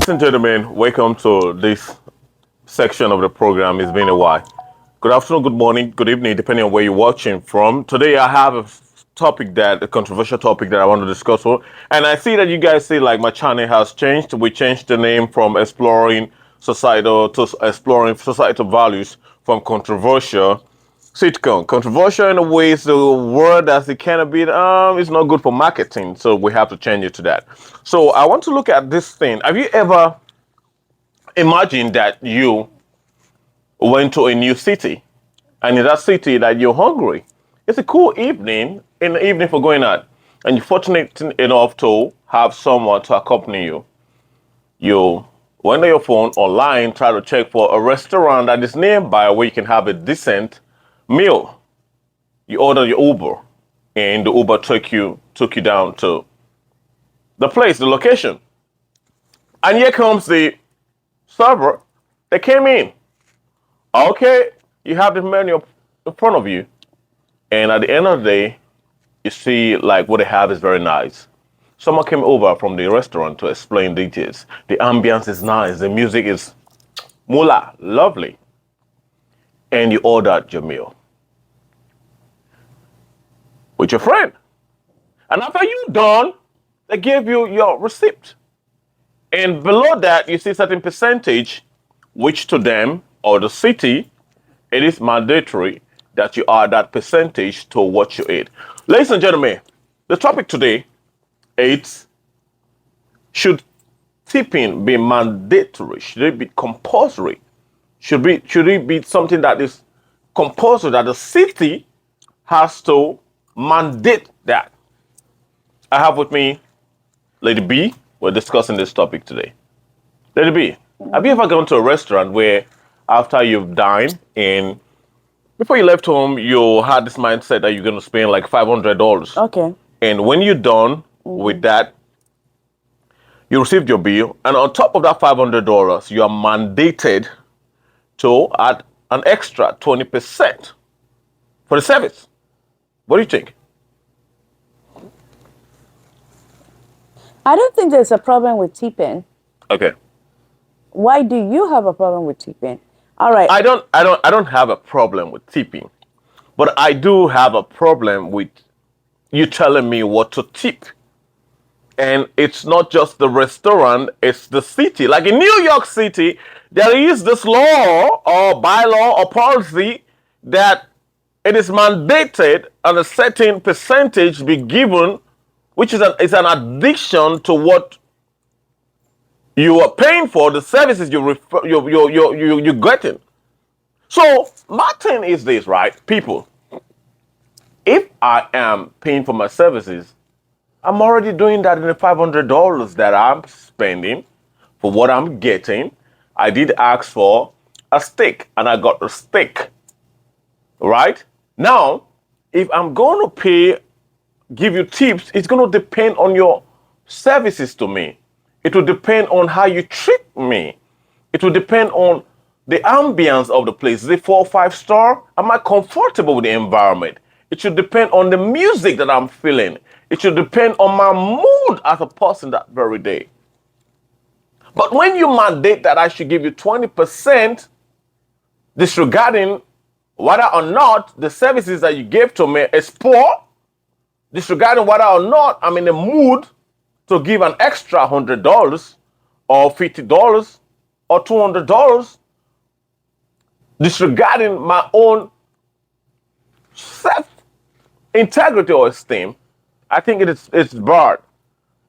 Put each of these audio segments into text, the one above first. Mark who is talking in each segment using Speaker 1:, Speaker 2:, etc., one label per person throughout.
Speaker 1: Ladies and gentlemen, welcome to this section of the program. It's been a while. Good afternoon, good morning, good evening, depending on where you're watching from. Today I have a controversial topic that I want to discuss with. And I see that you guys say like my channel has changed. We changed the name from exploring societal to exploring societal values from controversial sitcom. Controversial in a way is the word as it can be. It's not good for marketing, so we have to change it to that. So I want to look at this thing. Have you ever imagined that you went to a new city, and in that city that you're hungry? It's a cool evening, in the evening for going out, and you're fortunate enough to have someone to accompany you. You went on your phone online, try to check for a restaurant that is nearby where you can have a decent meal. You order your Uber, and the Uber took you down to the place, the location. And here comes the server that came in. Okay, you have the menu in front of you, and at the end of the day, you see like what they have is very nice. Someone came over from the restaurant to explain details. The ambience is nice, the music is moolah, lovely, and you ordered your meal with your friend. And after you done, they gave you your receipt. And below that, you see certain percentage, which to them or the city, it is mandatory that you add that percentage to what you eat. Ladies and gentlemen, the topic today is, should tipping be mandatory? Should it be compulsory? Should it be something that is compulsory, that the city has to mandate that? I have with me Lady B. We're discussing this topic today. Lady B, have you ever gone to a restaurant where after you've dined and before you left home, you had this mindset that you're going to spend like $500?
Speaker 2: Okay.
Speaker 1: And when you're done with that, you received your bill, and on top of that $500, you are mandated to add an extra 20% for the service. What do you think?
Speaker 2: I don't think there's a problem with tipping.
Speaker 1: Okay.
Speaker 2: Why do you have a problem with tipping? All right.
Speaker 1: I don't have a problem with tipping, but I do have a problem with you telling me what to tip. And it's not just the restaurant, it's the city. Like in New York City, there is this law or bylaw or policy that it is mandated and a certain percentage be given, which is an addition to what you are paying for, the services you're getting. So my thing is this, right? People, if I am paying for my services, I'm already doing that in the $500 that I'm spending for what I'm getting. I did ask for a steak and I got a steak, right? Now, if I'm going to give you tips, it's going to depend on your services to me. It will depend on how you treat me. It will depend on the ambience of the place. Is it 4 or 5 star? Am I comfortable with the environment? It should depend on the music that I'm feeling. It should depend on my mood as a person that very day. But when you mandate that I should give you 20%, disregarding whether or not the services that you gave to me is poor, disregarding whether or not I'm in the mood to give an extra $100 or $50 or $200, disregarding my own self-integrity or esteem, I think it's barred.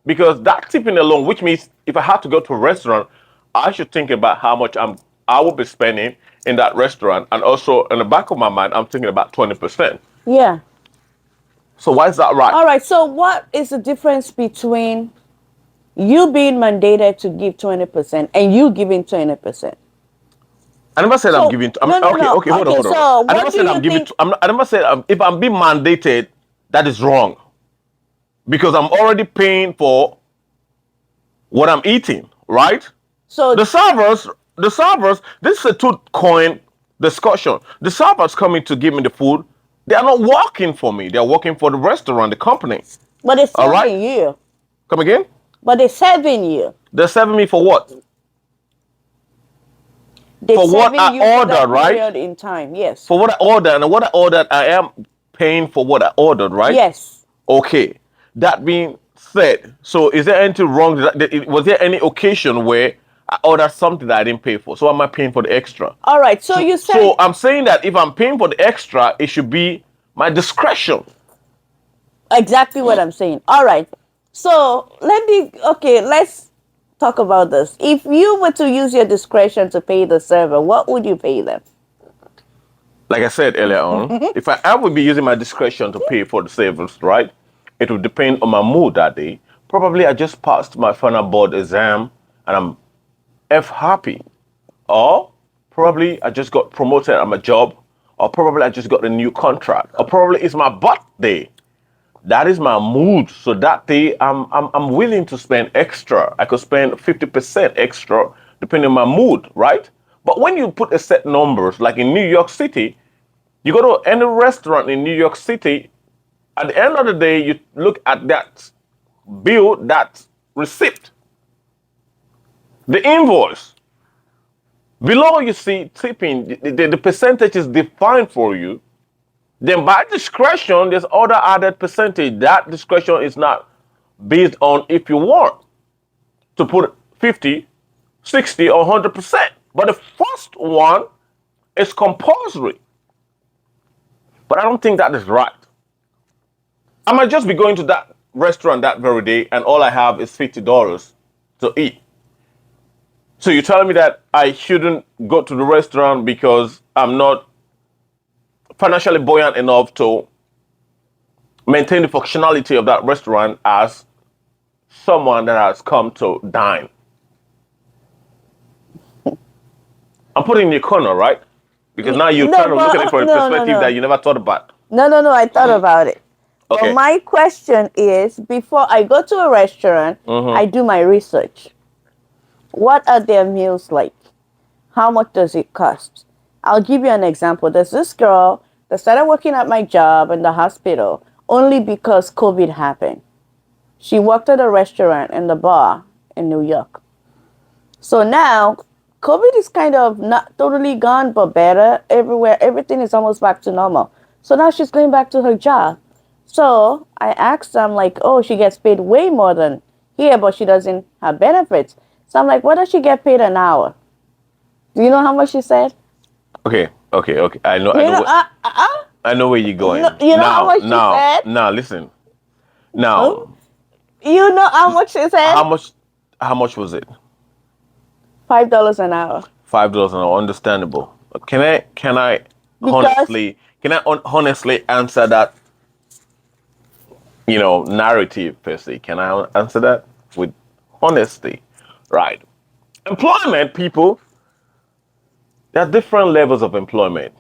Speaker 1: Because that tipping alone, which means if I have to go to a restaurant, I should think about how much I will be spending in that restaurant. And also in the back of my mind, I'm thinking about 20%.
Speaker 2: Yeah.
Speaker 1: So why is that right?
Speaker 2: All right. So what is the difference between you being mandated to give 20% and you giving 20%?
Speaker 1: I never said I'm giving.
Speaker 2: No,
Speaker 1: okay, hold on.
Speaker 2: So
Speaker 1: I never said I'm giving. I never said if I'm being mandated, that is wrong. Because I'm already paying for what I'm eating, right?
Speaker 2: So
Speaker 1: the servers, this is a two-coin discussion. The servers coming to give me the food, they are not working for me. They're working for the restaurant, the company.
Speaker 2: But they're serving you.
Speaker 1: Come again?
Speaker 2: But they're serving you.
Speaker 1: They're serving me for what?
Speaker 2: They're
Speaker 1: For what
Speaker 2: serving
Speaker 1: I
Speaker 2: you for
Speaker 1: ordered,
Speaker 2: that
Speaker 1: right?
Speaker 2: period in time. Yes.
Speaker 1: For what I ordered, and what I ordered, I am paying for what I ordered, right?
Speaker 2: Yes.
Speaker 1: Okay. That being said, so is there anything wrong? Was there any occasion where I ordered something that I didn't pay for? So am I paying for the extra?
Speaker 2: All right. So
Speaker 1: So,
Speaker 2: you
Speaker 1: so
Speaker 2: said
Speaker 1: I'm saying that if I'm paying for the extra, it should be my discretion.
Speaker 2: exactly what I'm saying. All right. So let's talk about this. If you were to use your discretion to pay the server, what would you pay them?
Speaker 1: Like I said earlier on, if I would be using my discretion to pay for the service, right? It would depend on my mood that day. Probably I just passed my final board exam and I'm F happy. Or probably I just got promoted at my job. Or probably I just got a new contract. Or probably it's my birthday. That is my mood. So that day I'm willing to spend extra. I could spend 50% extra depending on my mood, right? But when you put a set numbers, like in New York City, you go to any restaurant in New York City, at the end of the day, you look at that bill, that receipt, the invoice. Below, you see tipping, the percentage is defined for you. Then by discretion, there's other added percentage. That discretion is not based on if you want to put 50, 60, or 100%. But the first one is compulsory. But I don't think that is right. I might just be going to that restaurant that very day and all I have is $50 to eat. So you're telling me that I shouldn't go to the restaurant because I'm not financially buoyant enough to maintain the functionality of that restaurant as someone that has come to dine. I'm putting in your corner, right? Because now you're
Speaker 2: No,
Speaker 1: trying to look at it
Speaker 2: but
Speaker 1: from a
Speaker 2: no, no,
Speaker 1: perspective that
Speaker 2: no.
Speaker 1: you never thought about.
Speaker 2: No. I thought about it. But
Speaker 1: Okay.
Speaker 2: my question is, before I go to a restaurant, I do my research. What are their meals like? How much does it cost? I'll give you an example. There's this girl that started working at my job in the hospital only because COVID happened. She worked at a restaurant and the bar in New York. So now COVID is kind of not totally gone, but better everywhere. Everything is almost back to normal. So now she's going back to her job. So I asked her, I'm like, oh, she gets paid way more than here, but she doesn't have benefits. So I'm like, what does she get paid an hour? Do you know how much she said?
Speaker 1: Okay. I know,
Speaker 2: You know,
Speaker 1: I know where you're
Speaker 2: no,
Speaker 1: going.
Speaker 2: you know how much she said?
Speaker 1: Now, listen.
Speaker 2: Oh,
Speaker 1: Now,
Speaker 2: you know how much she said?
Speaker 1: how much, how much was it?
Speaker 2: $5 an hour.
Speaker 1: $5 an hour, understandable.
Speaker 2: Because
Speaker 1: Can I honestly answer that, narrative per se? Can I answer that with honesty? Right. Employment, people, there are different levels of employment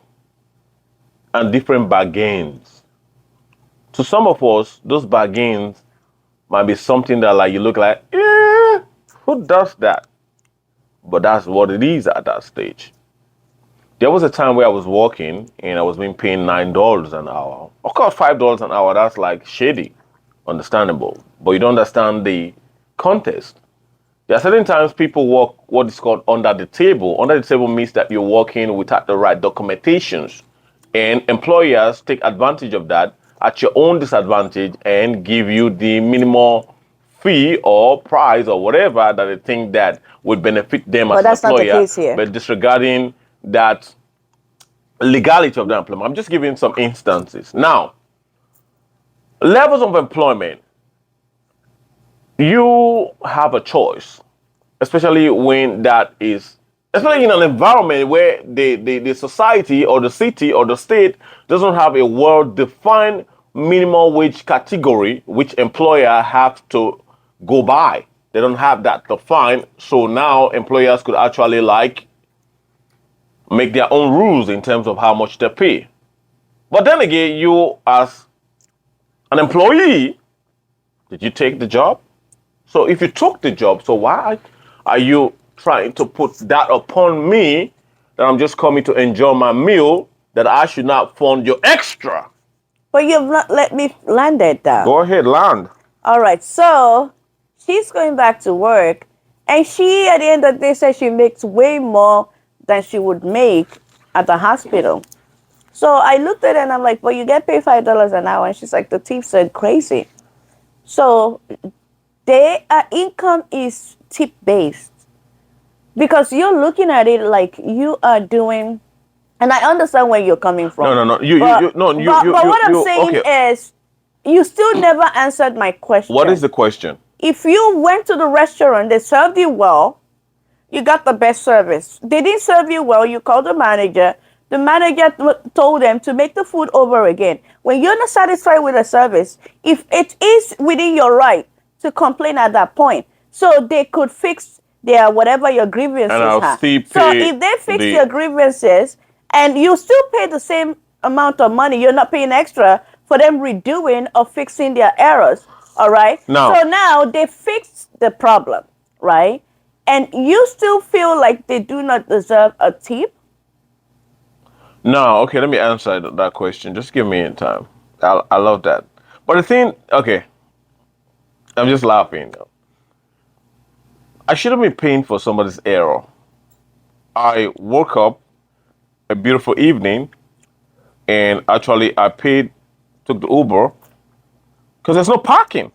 Speaker 1: and different bargains. To some of us, those bargains might be something that like you look like, yeah, who does that? But that's what it is at that stage. There was a time where I was working and I was being paid $9 an hour. Of course, $5 an hour, that's like shady, understandable. But you don't understand the context. There are certain times people work what is called under the table. Under the table means that you're working without the right documentations. And employers take advantage of that at your own disadvantage and give you the minimal fee or price or whatever that they think that would benefit them as
Speaker 2: but
Speaker 1: an
Speaker 2: that's not the
Speaker 1: employer,
Speaker 2: case here.
Speaker 1: but disregarding that legality of the employment. I'm just giving some instances. Now, levels of employment, you have a choice, especially when that is, especially in an environment where the society or the city or the state doesn't have a well-defined minimum wage category which employer have to go by. They don't have that defined. So now employers could actually like make their own rules in terms of how much they pay. But then again, you as an employee, did you take the job? So if you took the job, so why are you trying to put that upon me that I'm just coming to enjoy my meal that I should not fund your extra?
Speaker 2: But you've not let me land it down.
Speaker 1: Go ahead, land.
Speaker 2: All right, so she's going back to work And she, at the end of the day, said she makes way more than she would make at the hospital. So I looked at it and I'm like, well, you get paid $5 an hour. And she's like, the thief said crazy. So their income is tip based because you're looking at it like you are doing, and I understand where you're coming
Speaker 1: No,
Speaker 2: from.
Speaker 1: no, no.
Speaker 2: But what I'm saying
Speaker 1: Okay.
Speaker 2: is, you still never answered my
Speaker 1: What is
Speaker 2: question.
Speaker 1: the question?
Speaker 2: If you went to the restaurant, they served you well, you got the best service. They didn't serve you well, you called the manager. The manager told them to make the food over again. When you're not satisfied with the service, if it is within your right to complain at that point, so they could fix their whatever your
Speaker 1: And
Speaker 2: grievances
Speaker 1: I'll
Speaker 2: are.
Speaker 1: still
Speaker 2: So
Speaker 1: pay
Speaker 2: if they fix
Speaker 1: the.
Speaker 2: your grievances and you still pay the same amount of money, you're not paying extra for them redoing or fixing their errors. All right. So
Speaker 1: Now,
Speaker 2: now they fixed the problem, right? And you still feel like they do not deserve a tip?
Speaker 1: now, okay, let me answer that question. Just give me time. I love that. But the thing, okay, I'm just laughing. I shouldn't be paying for somebody's error. I woke up a beautiful evening and actually I paid, took the Uber because there's no parking.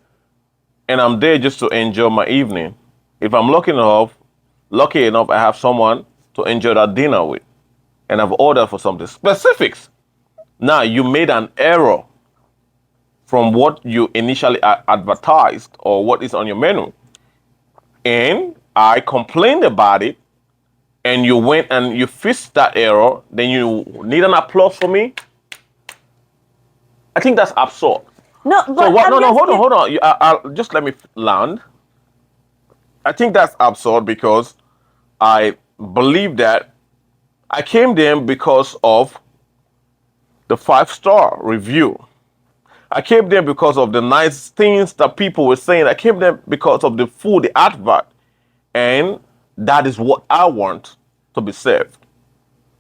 Speaker 1: And I'm there just to enjoy my evening. If I'm lucky enough, I have someone to enjoy that dinner with. And I've ordered for something specifics. Now you made an error from what you initially advertised or what is on your menu. And I complained about it and you went and you fixed that error, then you need an applause for me? I think that's absurd.
Speaker 2: No,
Speaker 1: So
Speaker 2: but
Speaker 1: what?
Speaker 2: I'm
Speaker 1: No, no,
Speaker 2: just
Speaker 1: hold on,
Speaker 2: give.
Speaker 1: hold on. Just let me land. I think that's absurd because I believe that I came there because of the 5-star review. I came there because of the nice things that people were saying. I came there because of the food, the advert, and that is what I want to be served.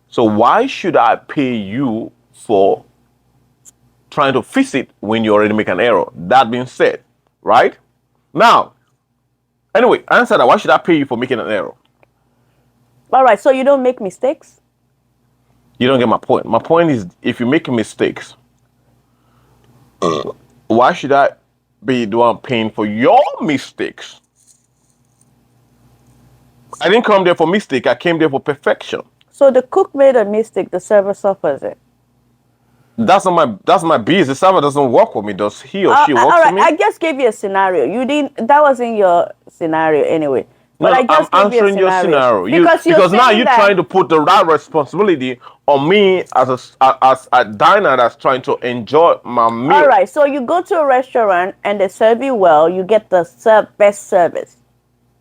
Speaker 1: So why should I pay you for trying to fix it when you already make an error? That being said, right? Now, anyway, answer that. Why should I pay you for making an error?
Speaker 2: All right, so you don't make mistakes?
Speaker 1: You don't get my point. My point is if you make mistakes, why should I be the one paying for your mistakes? I didn't come there for mistake. I came there for perfection.
Speaker 2: So the cook made a mistake, the server suffers it.
Speaker 1: That's my business. The server doesn't work with me. Does he or she work
Speaker 2: All
Speaker 1: for
Speaker 2: right,
Speaker 1: me?
Speaker 2: I just gave you a scenario. You didn't, that wasn't your scenario anyway.
Speaker 1: No,
Speaker 2: But
Speaker 1: no,
Speaker 2: I
Speaker 1: I'm
Speaker 2: just gave you a
Speaker 1: answering your
Speaker 2: scenario.
Speaker 1: scenario. You
Speaker 2: Because you're
Speaker 1: because now
Speaker 2: saying
Speaker 1: you're
Speaker 2: that,
Speaker 1: trying to put the right responsibility on me as a diner that's trying to enjoy my
Speaker 2: all
Speaker 1: meal.
Speaker 2: right, so you go to a restaurant and they serve you well, you get the best service.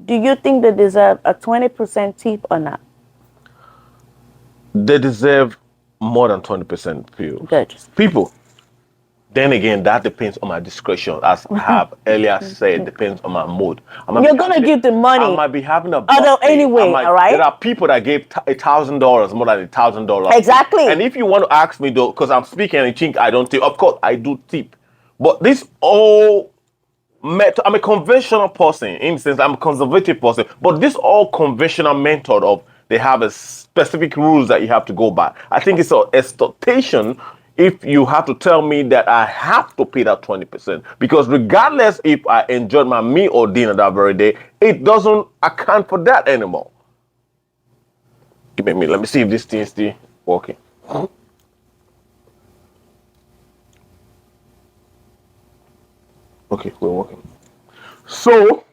Speaker 2: Do you think they deserve a 20% tip or not?
Speaker 1: They deserve more than 20% views.
Speaker 2: Good.
Speaker 1: People. Then again, that depends on my discretion. As I have earlier said, depends on my mood.
Speaker 2: You're going to give the
Speaker 1: I
Speaker 2: money
Speaker 1: might be having a
Speaker 2: other
Speaker 1: birthday.
Speaker 2: anyway, all
Speaker 1: There
Speaker 2: right?
Speaker 1: are people that gave $1,000 more than $1,000 tip.
Speaker 2: Exactly.
Speaker 1: And if you want to ask me though, because I'm speaking and you think I don't tip, of course I do tip. But this all I'm a conventional person in the sense I'm a conservative person, but this all conventional method of they have a specific rules that you have to go by. I think it's an expectation if you have to tell me that I have to pay that 20%. Because regardless if I enjoyed my meal or dinner that very day, it doesn't account for that anymore. Give me, let me see if this thing is still working. Okay, we're working. So,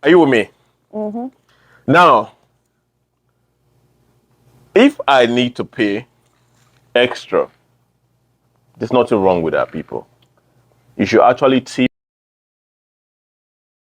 Speaker 1: are you with me? Now, if I need to pay extra, there's nothing wrong with that, people. You should actually tip